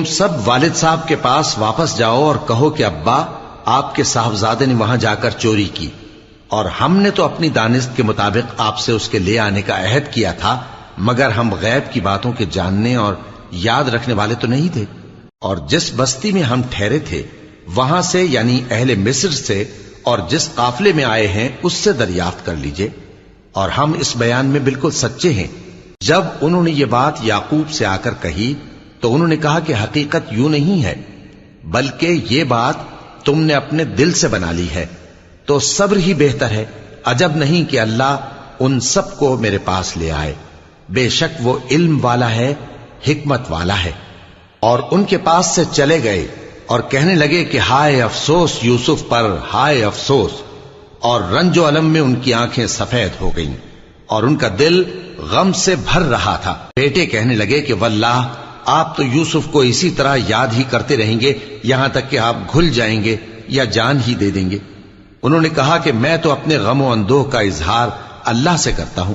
سب والد صاحب کے پاس واپس جاؤ اور کہو کہ ابا آپ کے صاحبزادے نے وہاں جا کر چوری کی، اور ہم نے تو اپنی دانست کے مطابق آپ سے اس کے لے آنے کا عہد کیا تھا، مگر ہم غیب کی باتوں کے جاننے اور یاد رکھنے والے تو نہیں تھے، اور جس بستی میں ہم ٹھہرے تھے وہاں سے یعنی اہل مصر سے اور جس قافلے میں آئے ہیں اس سے دریافت کر لیجئے، اور ہم اس بیان میں بالکل سچے ہیں۔ جب انہوں نے یہ بات یعقوب سے آ کر کہی تو انہوں نے کہا کہ حقیقت یوں نہیں ہے، بلکہ یہ بات تم نے اپنے دل سے بنا لی ہے، تو صبر ہی بہتر ہے۔ عجب نہیں کہ اللہ ان سب کو میرے پاس لے آئے، بے شک وہ علم والا ہے، حکمت والا ہے۔ اور ان کے پاس سے چلے گئے اور کہنے لگے کہ ہائے افسوس یوسف پر، ہائے افسوس، اور رنج و الم میں ان کی آنکھیں سفید ہو گئیں اور ان کا دل غم سے بھر رہا تھا۔ بیٹے کہنے لگے کہ واللہ آپ تو یوسف کو اسی طرح یاد ہی کرتے رہیں گے یہاں تک کہ آپ گھل جائیں گے یا جان ہی دے دیں گے۔ انہوں نے کہا کہ میں تو اپنے غم و اندوہ کا اظہار اللہ سے کرتا ہوں،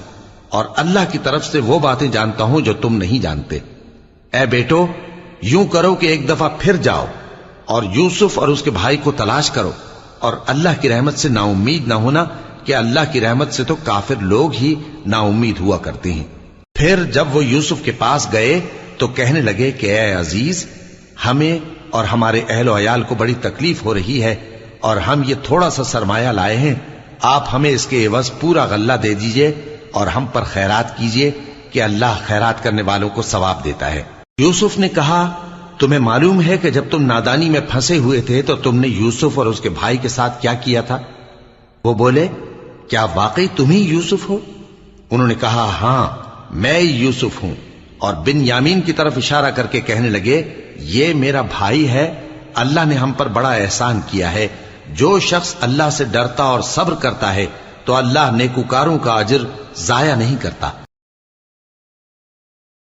اور اللہ کی طرف سے وہ باتیں جانتا ہوں جو تم نہیں جانتے۔ اے بیٹو، یوں کرو کہ ایک دفعہ پھر جاؤ اور یوسف اور اس کے بھائی کو تلاش کرو، اور اللہ کی رحمت سے نا امید نہ ہونا کہ اللہ کی رحمت سے تو کافر لوگ ہی نا امید ہوا کرتے ہیں۔ پھر جب وہ یوسف کے پاس گئے تو کہنے لگے کہ اے عزیز، ہمیں اور ہمارے اہل و عیال کو بڑی تکلیف ہو رہی ہے، اور ہم یہ تھوڑا سا سرمایہ لائے ہیں، آپ ہمیں اس کے عوض پورا غلہ دے دیجئے اور ہم پر خیرات کیجئے کہ اللہ خیرات کرنے والوں کو ثواب دیتا ہے۔ یوسف نے کہا تمہیں معلوم ہے کہ جب تم نادانی میں پھنسے ہوئے تھے تو تم نے یوسف اور اس کے بھائی کے ساتھ کیا کیا تھا؟ وہ بولے کیا واقعی تم ہی یوسف ہو؟ انہوں نے کہا ہاں میں یوسف ہوں، اور بن یامین کی طرف اشارہ کر کے کہنے لگے یہ میرا بھائی ہے، اللہ نے ہم پر بڑا احسان کیا ہے۔ جو شخص اللہ سے ڈرتا اور صبر کرتا ہے تو اللہ نیکوکاروں کا اجر ضائع نہیں کرتا۔